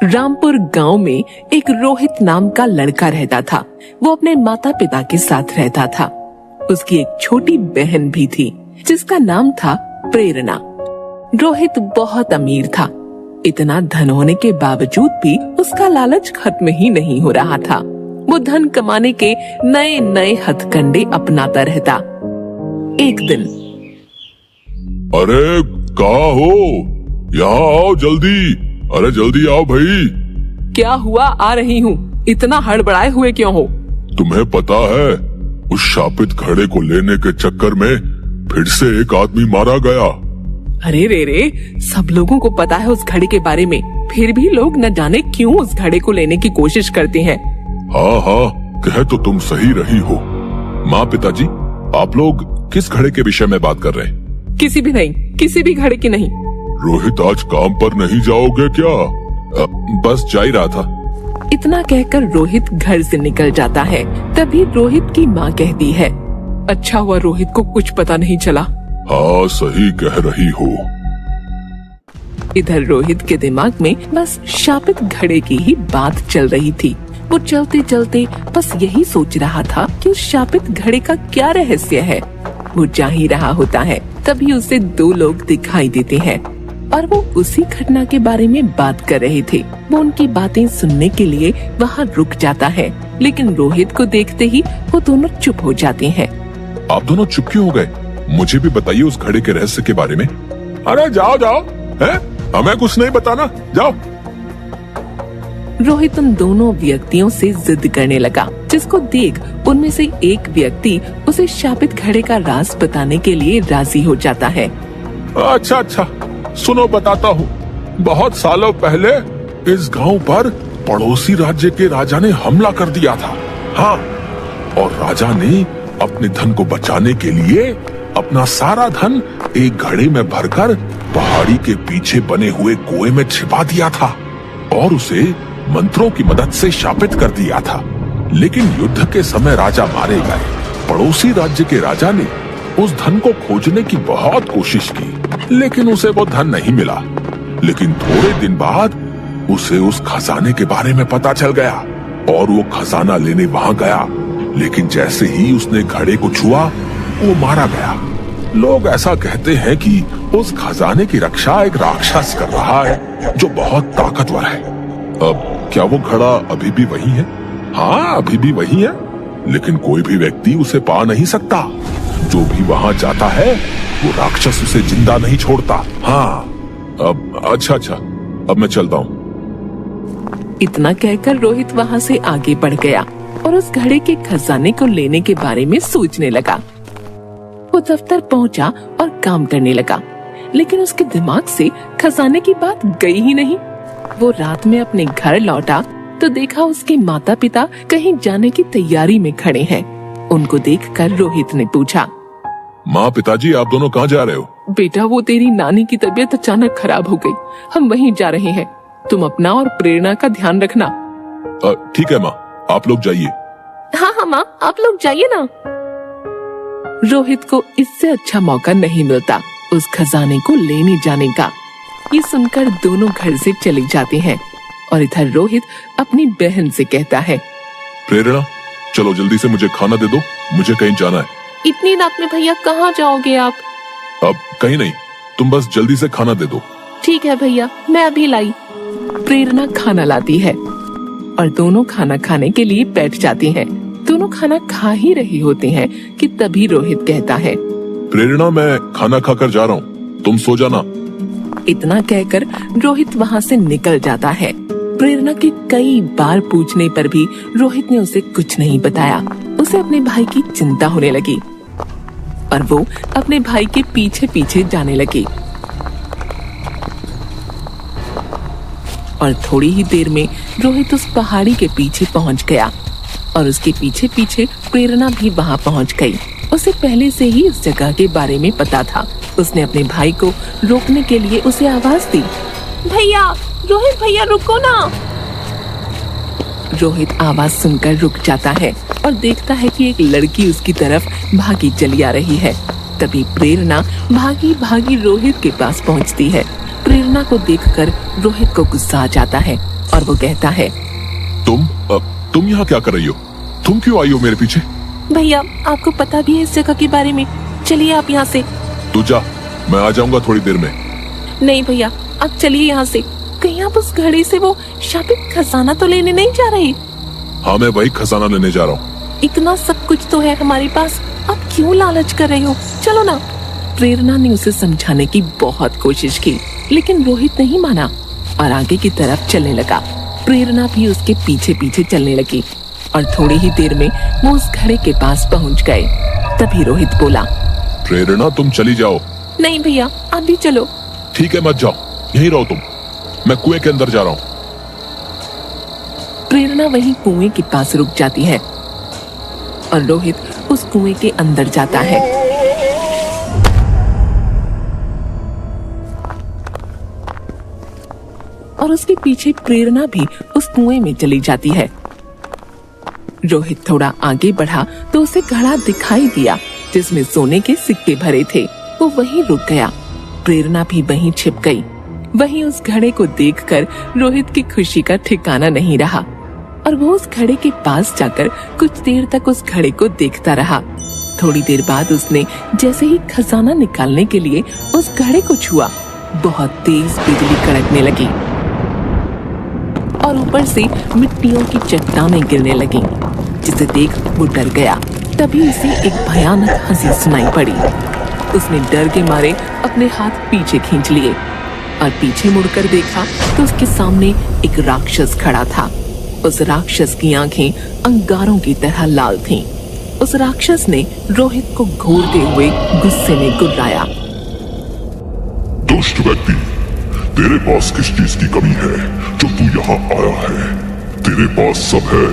रामपुर गांव में एक रोहित नाम का लड़का रहता था। वो अपने माता पिता के साथ रहता था। उसकी एक छोटी बहन भी थी जिसका नाम था प्रेरणा। रोहित बहुत अमीर था। इतना धन होने के बावजूद भी उसका लालच खत्म ही नहीं हो रहा था। वो धन कमाने के नए नए हथकंडे अपनाता रहता। एक दिन, अरे कहाँ हो? यहाँ आओ जल्दी। अरे जल्दी आओ भाई। क्या हुआ? आ रही हूँ। इतना हड़बड़ाए हुए क्यों हो? तुम्हें पता है उस शापित घड़े को लेने के चक्कर में फिर से एक आदमी मारा गया। अरे रे, सब लोगों को पता है उस घड़े के बारे में, फिर भी लोग न जाने क्यों उस घड़े को लेने की कोशिश करते हैं। हाँ, कह तो तुम सही रही हो। माँ पिताजी, आप लोग किस घड़े के विषय में बात कर रहे हैं? किसी भी नहीं, किसी भी घड़े की नहीं। रोहित, आज काम पर नहीं जाओगे क्या? बस जा ही रहा था। इतना कहकर रोहित घर से निकल जाता है। तभी रोहित की माँ कहती है, अच्छा हुआ रोहित को कुछ पता नहीं चला। हाँ, सही कह रही हो। इधर रोहित के दिमाग में बस शापित घड़े की ही बात चल रही थी। वो चलते चलते बस यही सोच रहा था कि उस शापित घड़े का क्या रहस्य है। वो जा ही रहा होता है, तभी उसे दो लोग दिखाई देते हैं और वो उसी घटना के बारे में बात कर रहे थे। वो उनकी बातें सुनने के लिए वहाँ रुक जाता है, लेकिन रोहित को देखते ही वो दोनों चुप हो जाते हैं। आप दोनों चुप क्यों हो गए? मुझे भी बताइए उस घड़े के रहस्य के बारे में। अरे जाओ, हैं? हमें कुछ नहीं बताना, जाओ। रोहित उन दोनों व्यक्तियों से जिद करने लगा, जिसको देख उनमें से एक व्यक्ति उसे शापित घड़े का राज बताने के लिए राजी हो जाता है। अच्छा, सुनो बताता हूँ। बहुत सालों पहले इस गांव पर पड़ोसी राज्य के राजा ने हमला कर दिया था। हाँ, और राजा ने अपने धन को बचाने के लिए अपना सारा धन एक घड़े में भरकर पहाड़ी के पीछे बने हुए कुएं में छिपा दिया था और उसे मंत्रों की मदद से शापित कर दिया था। लेकिन युद्ध के समय राजा मारे गए। पड़ोसी राज्य के राजा ने उस धन को खोजने की बहुत कोशिश की, लेकिन उसे वो धन नहीं मिला। लेकिन थोड़े दिन बाद उसे उस खजाने के बारे में पता चल गया और वो खजाना लेने वहाँ गया। लेकिन जैसे ही उसने घड़े को छुआ, वो मारा गया। लोग ऐसा कहते हैं कि उस खजाने की रक्षा एक राक्षस कर रहा है जो बहुत ताकतवर है। अब क्या वो घड़ा अभी भी वही है? हाँ, अभी भी वही है, लेकिन कोई भी व्यक्ति उसे पा नहीं सकता। जो भी वहाँ जाता है वो राक्षस उसे जिंदा नहीं छोड़ता। हाँ, अब अच्छा, अब मैं चलता हूँ। इतना कहकर रोहित वहाँ से आगे बढ़ गया और उस घड़े के खजाने को लेने के बारे में सोचने लगा। वो दफ्तर पहुँचा और काम करने लगा, लेकिन उसके दिमाग से खजाने की बात गई ही नहीं। वो रात में अपने घर लौटा तो देखा उसके माता पिता कहीं जाने की तैयारी में खड़े हैं। उनको देखकर रोहित ने पूछा, माँ पिताजी, आप दोनों कहाँ जा रहे हो? बेटा, वो तेरी नानी की तबीयत अचानक खराब हो गई, हम वहीं जा रहे हैं। तुम अपना और प्रेरणा का ध्यान रखना। ठीक है माँ, आप लोग जाइए। हाँ माँ, आप लोग जाइए ना। रोहित को इससे अच्छा मौका नहीं मिलता उस खजाने को लेने जाने का। ये सुनकर दोनों घर से चले जाते हैं और इधर रोहित अपनी बहन से कहता है, प्रेरणा, चलो जल्दी से मुझे खाना दे दो, मुझे कहीं जाना है। इतनी रात में भैया कहाँ जाओगे आप? अब कहीं नहीं, तुम बस जल्दी से खाना दे दो। ठीक है भैया, मैं अभी लाई। प्रेरणा खाना लाती है और दोनों खाना खाने के लिए बैठ जाते हैं। दोनों खाना खा ही रहे होते हैं कि तभी रोहित कहता है, प्रेरणा, मैं खाना खाकर जा रहा हूँ, तुम सो जाना। इतना कहकर रोहित वहाँ से निकल जाता है। प्रेरणा के कई बार पूछने पर भी रोहित ने उसे कुछ नहीं बताया। उसे अपने भाई की चिंता होने लगी और वो अपने भाई के पीछे पीछे जाने लगी। और थोड़ी ही देर में रोहित उस पहाड़ी के पीछे पहुंच गया और उसके पीछे पीछे प्रेरणा भी वहां पहुंच गई। उसे पहले से ही इस जगह के बारे में पता था। उसने अपने भाई को रोकने के लिए उसे आवाज दी, भैया, रोहित भैया, रुको ना। रोहित आवाज सुनकर रुक जाता है और देखता है कि एक लड़की उसकी तरफ भागी चली आ रही है। तभी प्रेरणा भागी भागी रोहित के पास पहुंचती है। प्रेरणा को देखकर रोहित को गुस्सा आ जाता है और वो कहता है, तुम यहाँ क्या कर रही हो? तुम क्यों आई हो मेरे पीछे? भैया आपको पता भी है इस जगह के बारे में, चलिए आप यहाँ से। तू जा, मैं आ जाऊंगा थोड़ी देर में। नहीं भैया आप चलिए यहाँ से, कहीं आप उस घड़ी से वो शापित खजाना तो लेने नहीं जा रही? हाँ मैं वही खजाना लेने जा रहा हूँ। इतना सब कुछ तो है हमारे पास, आप क्यों लालच कर रहे हो? चलो ना। प्रेरणा ने उसे समझाने की बहुत कोशिश की, लेकिन रोहित नहीं माना और आगे की तरफ चलने लगा। प्रेरणा भी उसके पीछे पीछे चलने लगी और थोड़ी ही देर में वो उस घड़े के पास पहुंच गए। तभी रोहित बोला, प्रेरणा तुम चली जाओ। नहीं भैया आप भी चलो। ठीक है मत जाओ, यहीं रहो तुम, मैं कुएं के अंदर जा रहा हूँ। प्रेरणा वहीं कुएं के पास रुक जाती है और रोहित उस कुएं के अंदर जाता है। और उसके पीछे प्रेरणा भी उस कुएं में चली जाती है। रोहित थोड़ा आगे बढ़ा तो उसे घड़ा दिखाई दिया जिसमें सोने के सिक्के भरे थे। वो वहीं रुक गया। प्रेरणा भी वहीं छिप गई। वहीं उस घड़े को देखकर रोहित की खुशी का ठिकाना नहीं रहा और वो उस घड़े के पास जाकर कुछ देर तक उस घड़े को देखता रहा। थोड़ी देर बाद उसने जैसे ही खजाना निकालने के लिए उस घड़े को छुआ, बहुत तेज बिजली कड़कने लगी और ऊपर से मिट्टियों की चट्टानें गिरने लगी, जिसे देख वो डर गया। तभी उसे एक भयानक हंसी सुनाई पड़ी। उसने डर के मारे अपने हाथ पीछे खींच लिए और पीछे मुड़कर देखा तो उसके सामने एक राक्षस खड़ा था। उस राक्षस की आंखें अंगारों की तरह लाल थीं। उस राक्षस ने रोहित को घूरते हुए गुस्से में गुर्राया, दुष्ट व्यक्ति, तेरे पास किस चीज की कमी है जो तू यहाँ आया है? तेरे पास सब है,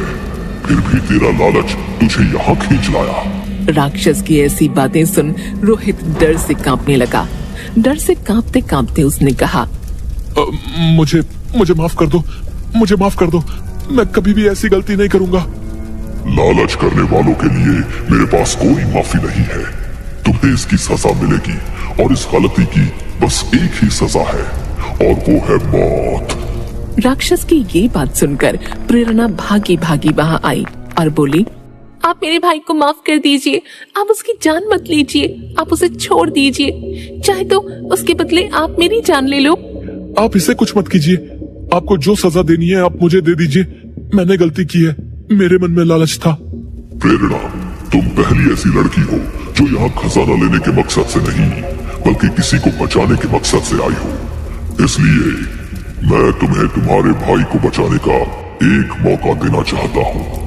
फिर भी तेरा लालच तुझे यहाँ खींच लाया। राक्षस की ऐसी बातें सुन रोहित डर से कांपने लगा। डर से कांपते कांपते उसने कहा, मुझे माफ कर दो, मुझे माफ कर दो, मैं कभी भी ऐसी गलती नहीं करूंगा। लालच करने वालों के लिए मेरे पास कोई माफी नहीं है। तुम्हें इसकी सजा मिलेगी और इस गलती की बस एक ही सजा है और वो है मौत। राक्षस की ये बात सुनकर प्रेरणा भागी भागी वहां आई और बोली, आप मेरे भाई को माफ कर दीजिए, आप उसकी जान मत लीजिए, आप उसे छोड़ दीजिए, चाहे तो उसके बदले आप मेरी जान ले लो। आप इसे कुछ मत कीजिए, आपको जो सजा देनी है आप मुझे दे दीजिए। मैंने गलती की है, मेरे मन में लालच था। प्रेरणा, तुम पहली ऐसी लड़की हो जो यहाँ खजाना लेने के मकसद से नहीं बल्कि किसी को बचाने के मकसद से आई हो। इसलिए मैं तुम्हें तुम्हारे भाई को बचाने का एक मौका देना चाहता हूँ।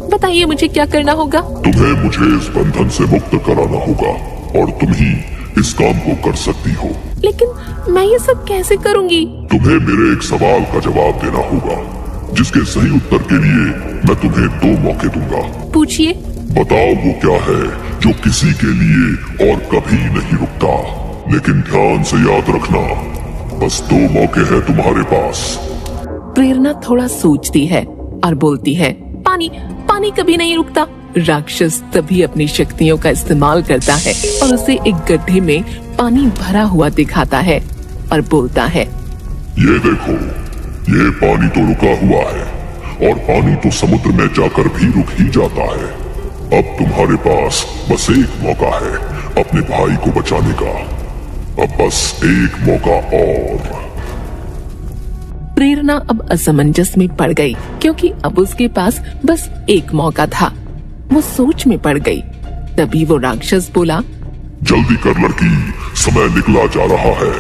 बताइए मुझे क्या करना होगा? तुम्हें मुझे इस बंधन से मुक्त कराना होगा और तुम ही इस काम को कर सकती हो। लेकिन मैं ये सब कैसे करूंगी? तुम्हें मेरे एक सवाल का जवाब देना होगा, जिसके सही उत्तर के लिए मैं तुम्हें 2 मौके दूंगा। पूछिए। बताओ वो क्या है जो किसी के लिए और कभी नहीं रुकता। लेकिन ध्यान से याद रखना, बस 2 मौके हैं तुम्हारे पास। प्रेरणा थोड़ा सोचती है और बोलती है, पानी, पानी कभी नहीं रुकता। राक्षस तभी अपनी शक्तियों का इस्तेमाल करता है और उसे एक गड्ढे में पानी भरा हुआ दिखाता है और बोलता है, ये देखो, ये पानी तो रुका हुआ है और पानी तो समुद्र में जाकर भी रुक ही जाता है। अब तुम्हारे पास बस एक मौका है अपने भाई को बचाने का। अब बस एक मौका और। प्रेरणा अब असमंजस में पड़ गई क्योंकि अब उसके पास बस एक मौका था। वो सोच में पड़ गई। तभी वो राक्षस बोला, जल्दी कर लड़की, समय निकला जा रहा है।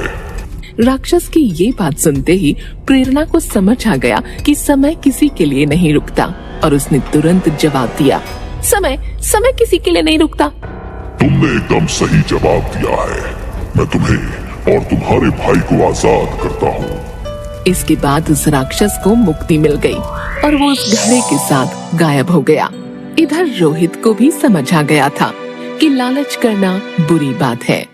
राक्षस की ये बात सुनते ही प्रेरणा को समझ आ गया कि समय किसी के लिए नहीं रुकता और उसने तुरंत जवाब दिया, समय किसी के लिए नहीं रुकता। तुमने एकदम सही जवाब दिया है। मैं तुम्हें और तुम्हारे भाई को आजाद करता हूँ। इसके बाद उस राक्षस को मुक्ति मिल गई और वो उस घड़े के साथ गायब हो गया। इधर रोहित को भी समझ आ गया था कि लालच करना बुरी बात है।